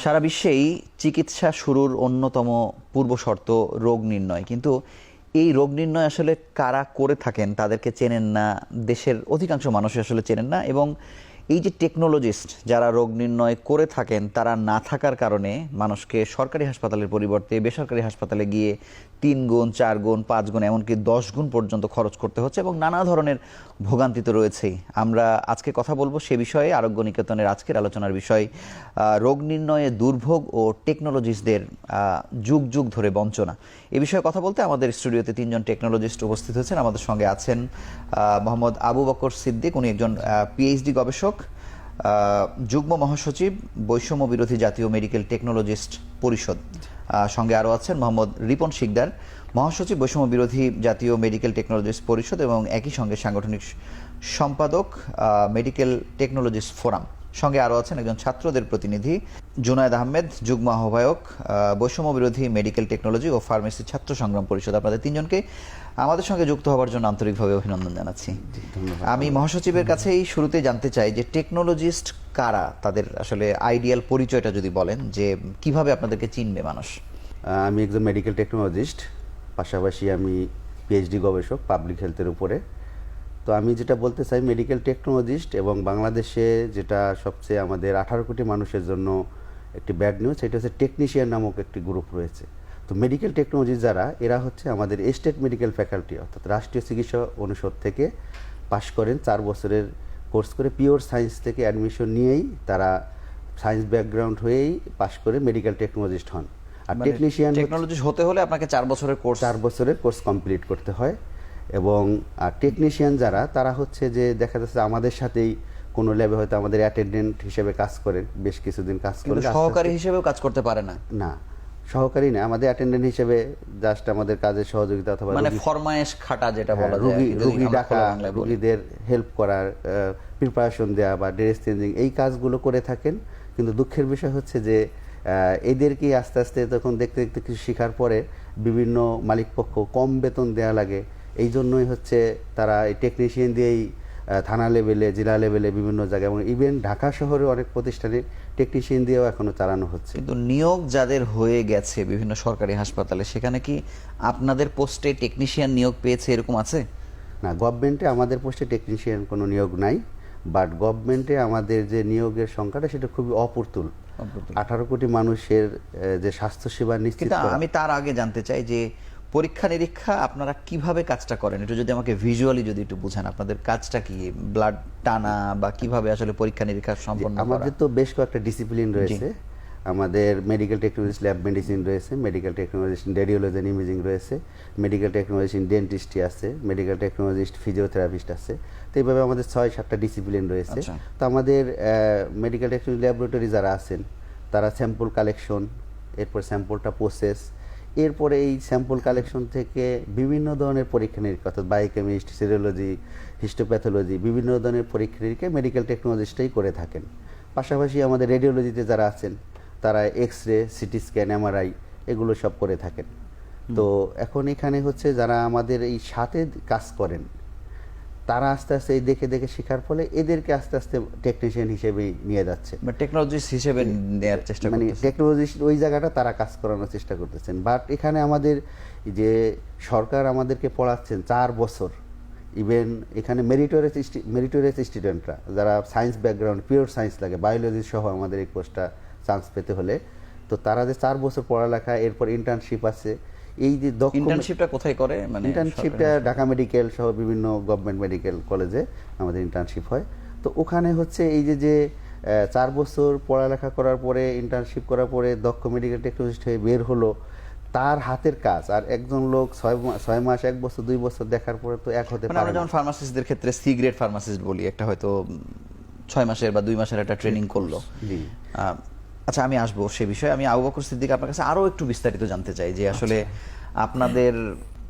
সারা বিশ্বেই চিকিৎসা শুরুর অন্যতম পূর্বশর্ত রোগ নির্ণয়, কিন্তু এই রোগ নির্ণয় আসলে কারা করে থাকেন তাদেরকে চেনেন না, দেশের অধিকাংশ মানুষই আসলে চেনেন না। এবং এই যে টেকনোলজিস্ট যারা রোগ নির্ণয় করে থাকেন তারা না থাকার কারণে মানুষকে সরকারি হাসপাতালের পরিবর্তে বেসরকারি হাসপাতালে গিয়ে 3 গুণ 4 গুণ 5 গুণ এমনকি 10 গুণ পর্যন্ত খরচ করতে হচ্ছে এবং নানা ধরনের ভোগান্তি তো রয়েছেই। আমরা আজকে কথা বলবো সে বিষয়ে। আরোগ্য নিকেতনের আজকের আলোচনার বিষয় রোগ নির্ণয়ে দুর্ভোগ ও টেকনোলজিস্টদের যুগ যুগ ধরে বঞ্চনা। এ বিষয়ে কথা বলতে আমাদের স্টুডিওতে 3 জন টেকনোলজিস্ট উপস্থিত হয়েছেন। আমাদের সঙ্গে আছেন মোহাম্মদ আবু বকর সিদ্দিক, উনি একজন পিএইচডি গবেষক, যুগ্ম মহাসচিব, বৈষম্য বিরোধী জাতীয় মেডিকেল টেকনোলজিস্ট পরিষদ। সঙ্গে আরও আছেন মোহাম্মদ রিপন শিকদার, মহাসচিব, বৈষম্য বিরোধী জাতীয় মেডিকেল টেকনোলজিস্ট পরিষদ এবং একই সঙ্গে সাংগঠনিক সম্পাদক, মেডিকেল টেকনোলজিস্ট ফোরাম। সঙ্গে আরও আছেন একজন ছাত্রদের প্রতিনিধি, জুনায়েদ আহমেদ, যুগ্ম আহ্বায়ক, বৈষম্য বিরোধী মেডিকেল টেকনোলজি ও ফার্মেসি ছাত্র সংগ্রাম পরিষদ। আপনাদের 3 জনকে আমাদের সঙ্গে যুক্ত হওয়ার জন্য আন্তরিকভাবে অভিনন্দন জানাচ্ছি। আমি মহাসচিবের কাছেই শুরুতে জানতে চাই যে টেকনোলজিস্ট কারা, তাদের আসলে আইডিয়াল পরিচয়টা যদি বলেন, যে কিভাবে আপনাদেরকে চিনবে মানুষ। আমি একজন মেডিকেল টেকনোলজিস্ট, পাশাপাশি আমি পিএইচডি গবেষক পাবলিক হেলথের উপরে। তো আমি যেটা বলতে চাই, মেডিকেল টেকনোলজিস্ট এবং বাংলাদেশে যেটা সবচেয়ে আমাদের 18 কোটি মানুষের জন্য একটি ব্যাড নিউজ, সেটা হচ্ছে টেকনিশিয়ান নামক একটি গ্রুপ রয়েছে। তো মেডিকেল টেকনোলজি যারা, এরা হচ্ছে আমাদের স্টেট মেডিকেল ফ্যাকাল্টি অর্থাৎ রাষ্ট্রীয় চিকিৎসা অনুষদ থেকে পাশ করেন, 4 বছরের কোর্স করে পিওর সায়েন্স থেকে অ্যাডমিশন নিয়েই তারা সায়েন্স ব্যাকগ্রাউন্ড হয়েই পাশ করে মেডিকেল টেকনোলজিস্ট হন। আর টেকনোলজিস্ট হতে হলে আপনাকে 4 বছরের কোর্স 4 বছরের কোর্স কমপ্লিট করতে হয়। এবং টেকনিশিয়ান যারা, তারা হচ্ছে যে দেখা যাচ্ছে আমাদের সাথেই কোনো ল্যাবে হয়তো আমাদের অ্যাটেন্ডেন্ট হিসেবে কাজ করেন, বেশ কিছুদিন কাজ করে, সহকারী হিসেবেও কাজ করতে পারে না। না, সহকারী না, আমাদের অ্যাটেন্ডেন্ট হিসেবে জাস্ট আমাদের কাজের সহযোগিতা অথবা মানে ফরমায়েশ খাটা যেটা বলা যায়, রোগী ডাকা, রোগীদের হেল্প করার, প্রিপারেশন দেওয়া বা ড্রেস চেঞ্জিং, এই কাজগুলো করে থাকেন। কিন্তু দুঃখের বিষয় হচ্ছে যে এদেরকে আস্তে আস্তে তখন দেখতে দেখতে কিছু শেখার পরে বিভিন্ন মালিকপক্ষ কম বেতন দেওয়া লাগে। এই জন্যই হচ্ছে তারা এই টেকনিশিয়ান দিয়েই থানা লেভেলে, জেলা লেভেলে, বিভিন্ন জায়গায় এবং ইভেন ঢাকা শহরে অনেক প্রতিষ্ঠানে টেকনিশিয়ান দিয়েও এখনো চালানো হচ্ছে। কিন্তু নিয়োগ যাদের হয়ে গেছে বিভিন্ন সরকারি হাসপাতালে, সেখানে কি আপনাদের পোস্টে টেকনিশিয়ান নিয়োগ পেয়েছে এরকম আছে? না, গভর্নমেন্টে আমাদের পোস্টে টেকনিশিয়ান কোনো নিয়োগ নাই, বাট গভর্নমেন্টে আমাদের যে নিয়োগের সংখ্যাটা সেটা খুবই অপ্রতুল। 18 কোটি মানুষের যে স্বাস্থ্যসেবা নিশ্চিত করা। আমি তার আগে জানতে চাই যে পরীক্ষা নিরীক্ষা আপনারা কিভাবে কাজটা করেন, একটু যদি আমাকে ভিজুয়ালি যদি একটু বুঝান, আপনাদের কাজটা কি? ব্লাড টানা বা কিভাবে আসলে পরীক্ষা নিরীক্ষা সম্পন্ন করা? আমাদের তো বেশ কয়েকটা ডিসিপ্লিন রয়েছে। আমাদের মেডিকেল টেকনোলজিস্ট ল্যাব মেডিসিন রয়েছে, medical technologist radiology and imaging রয়েছে, মেডিকেল টেকনোলজিস্ট ডেন্টিস্ট্রি আছে, মেডিকেল টেকনোলজিস্ট ফিজিওথেরাপিস্ট আছে। তো এইভাবে আমাদের 6-7টা ডিসিপ্লিন রয়েছে। তো আমাদের মেডিকেল টেকনোলজি ল্যাবরেটরি যারা আছেন, তারা স্যাম্পল কালেকশন, এরপর স্যাম্পলটা প্রসেস, এরপরে এই স্যাম্পল কালেকশন থেকে বিভিন্ন ধরনের পরীক্ষা নিরীক্ষা অর্থাৎ বায়োকেমিস্ট, সিরিওলজি, হিস্টোপ্যাথোলজি, বিভিন্ন ধরনের পরীক্ষা নিরীক্ষা মেডিকেল টেকনোলজিস্টই করে থাকেন। পাশাপাশি আমাদের রেডিওলজিতে যারা আছেন, তারা X ray, CT scan, MRI এগুলো সব করে থাকেন। তো এখন এখানে হচ্ছে যারা আমাদের এই সাথে কাজ করেন, তারা আস্তে আস্তে এই দেখে দেখে শেখার ফলে এদেরকে আস্তে আস্তে টেকনিশিয়ান হিসেবে নিয়ে যাচ্ছে, টেকনোলজিস্ট হিসেবে নেওয়ার চেষ্টা, মানে টেকনোলজিস্ট ওই জায়গাটা তারা কাজ করানোর চেষ্টা করতেছেন। বাট এখানে আমাদের যে সরকার আমাদেরকে পড়াচ্ছেন 4 বছর, ইভেন এখানে মেরিটোরিয়াস স্টুডেন্টরা যারা সায়েন্স ব্যাকগ্রাউন্ড, পিওর সায়েন্স লাগে, বায়োলজি সহ আমাদের এই কোর্সটা চান্স পেতে হলে, তো তারা যে 4 বছর পড়ালেখা, এরপর ইন্টার্নশিপ আছে। এই যে ইন্টার্নশিপটা কোথায় করে? মানে ইন্টার্নশিপটা ঢাকা মেডিকেল সহ বিভিন্ন গভর্নমেন্ট মেডিকেল কলেজে আমাদের ইন্টার্নশিপ হয়। তো ওখানে হচ্ছে এই যে 4 বছর পড়ালেখা করার পরে, ইন্টার্নশিপ করার পরে দক্ষ মেডিকেল টেকনোলজিস্ট হয়ে বের হলো, তার হাতের কাজ আর একজন লোক 6 মাস, 1 বছর, 2 বছর দেখার পরে তো এক হতে পারে না। আমরা যেমন ফার্মাসিস্টদের ক্ষেত্রে সি গ্রেড ফার্মাসিস্ট বলি, একটা হয়তো 6 মাসের বা 2 মাসের একটা ট্রেনিং করলো। আচ্ছা, আমি আসবো সে বিষয়ে। আমি আবু বকর সিদ্দিক আপনার কাছে আরো একটু বিস্তারিত জানতে চাই যে আসলে আপনাদের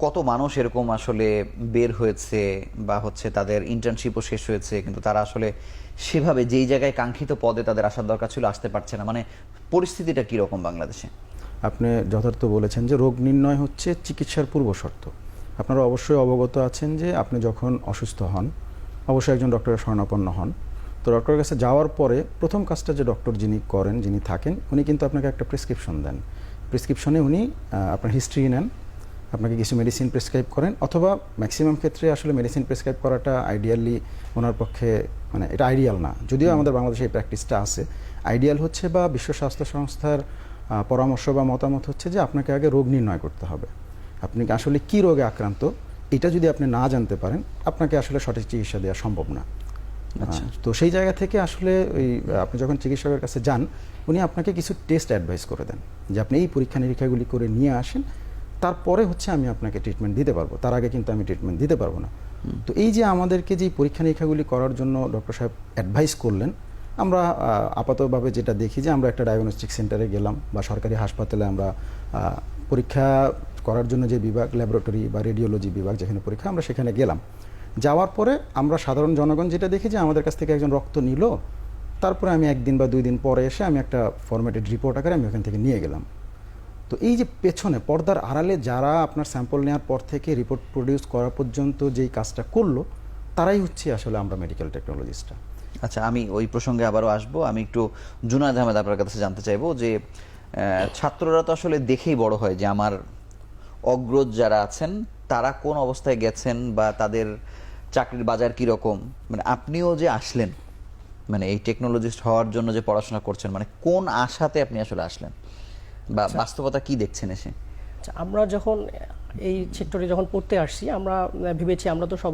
কত মানুষ এরকম আসলে বের হয়েছে বা হচ্ছে তাদের ইন্টার্নশিপও শেষ হয়েছে, কিন্তু তারা আসলে সেভাবে যেই জায়গায় কাঙ্ক্ষিত পদে তাদের আসার দরকার ছিল আসতে পারছে না। মানে পরিস্থিতিটা কীরকম বাংলাদেশে? আপনি যথার্থ বলেছেন যে রোগ নির্ণয় হচ্ছে চিকিৎসার পূর্বশর্ত। আপনারা অবশ্যই অবগত আছেন যে আপনি যখন অসুস্থ হন, অবশ্যই একজন ডক্টরের শরণাপন্ন হন। তো ডক্টরের কাছে যাওয়ার পরে প্রথম কাজটা যে ডক্টর যিনি করেন, যিনি থাকেন, উনি কিন্তু আপনাকে একটা প্রেসক্রিপশন দেন। প্রেসক্রিপশনে উনি আপনার হিস্ট্রি নেন, আপনাকে কিছু মেডিসিন প্রেসক্রাইব করেন, অথবা ম্যাক্সিমাম ক্ষেত্রে আসলে মেডিসিন প্রেসক্রাইব করাটা আইডিয়ালি ওনার পক্ষে, মানে এটা আইডিয়াল না, যদিও আমাদের বাংলাদেশে এই প্র্যাকটিসটা আছে। আইডিয়াল হচ্ছে বা বিশ্ব স্বাস্থ্য সংস্থার পরামর্শ বা মতামত হচ্ছে যে আপনাকে আগে রোগ নির্ণয় করতে হবে। আপনি আসলে কি রোগে আক্রান্ত এটা যদি আপনি না জানতে পারেন, আপনাকে আসলে সঠিক চিকিৎসা দেওয়া সম্ভব না। আচ্ছা। তো সেই জায়গা থেকে আসলে ওই আপনি যখন চিকিৎসকের কাছে যান, উনি আপনাকে কিছু টেস্ট অ্যাডভাইস করে দেন যে আপনি এই পরীক্ষা নিরীক্ষাগুলি করে নিয়ে আসেন, তারপরে হচ্ছে আমি আপনাকে ট্রিটমেন্ট দিতে পারবো, তার আগে কিন্তু আমি ট্রিটমেন্ট দিতে পারবো না। তো এই যে আমাদেরকে যে পরীক্ষা নিরীক্ষাগুলি করার জন্য ডক্টর সাহেব অ্যাডভাইস করলেন, আমরা আপাতভাবে যেটা দেখি যে আমরা একটা ডায়াগনস্টিক সেন্টারে গেলাম বা সরকারি হাসপাতালে আমরা পরীক্ষা করার জন্য যে বিভাগ, ল্যাবরেটরি বা রেডিওলজি বিভাগ যেখানে পরীক্ষা, আমরা সেখানে গেলাম। যাওয়ার পরে আমরা সাধারণ জনগণ যেটা দেখি যে আমাদের কাছ থেকে একজন রক্ত নিল, তারপরে আমি 1 দিন বা 2 দিন পরে এসে আমি একটা ফরম্যাটেড রিপোর্ট আকারে আমি ওখান থেকে নিয়ে গেলাম। তো এই যে পেছনে পর্দার আড়ালে যারা আপনার স্যাম্পল নেওয়ার পর থেকে রিপোর্ট প্রডিউস করা পর্যন্ত যেই কাজটা করলো, তারাই হচ্ছে আসলে আমরা মেডিকেল টেকনোলজিস্টরা। আচ্ছা, আমি ওই প্রসঙ্গে আবারও আসবো। আমি একটু জুনায়েদ আহমেদ আপনার কাছে জানতে চাইবো যে ছাত্ররা তো আসলে দেখেই বড় হয় যে আমার অগ্রজ যারা আছেন তারা কোন অবস্থায় গেছেন বা তাদের চাকরির বাজার কি রকম। মানে আপনিও যে আসলেন, মানে এই টেকনোলজিস্ট হওয়ার জন্য যে পড়াশোনা করছেন, মানে কোন আশাতে আপনি আসলে আসলেন বা বাস্তবতা কি দেখছেন এসে? আচ্ছা, আমরা যখন এই সেক্টরে যখন পড়তে আসছি, আমরা ভেবেছি আমরা তো সবার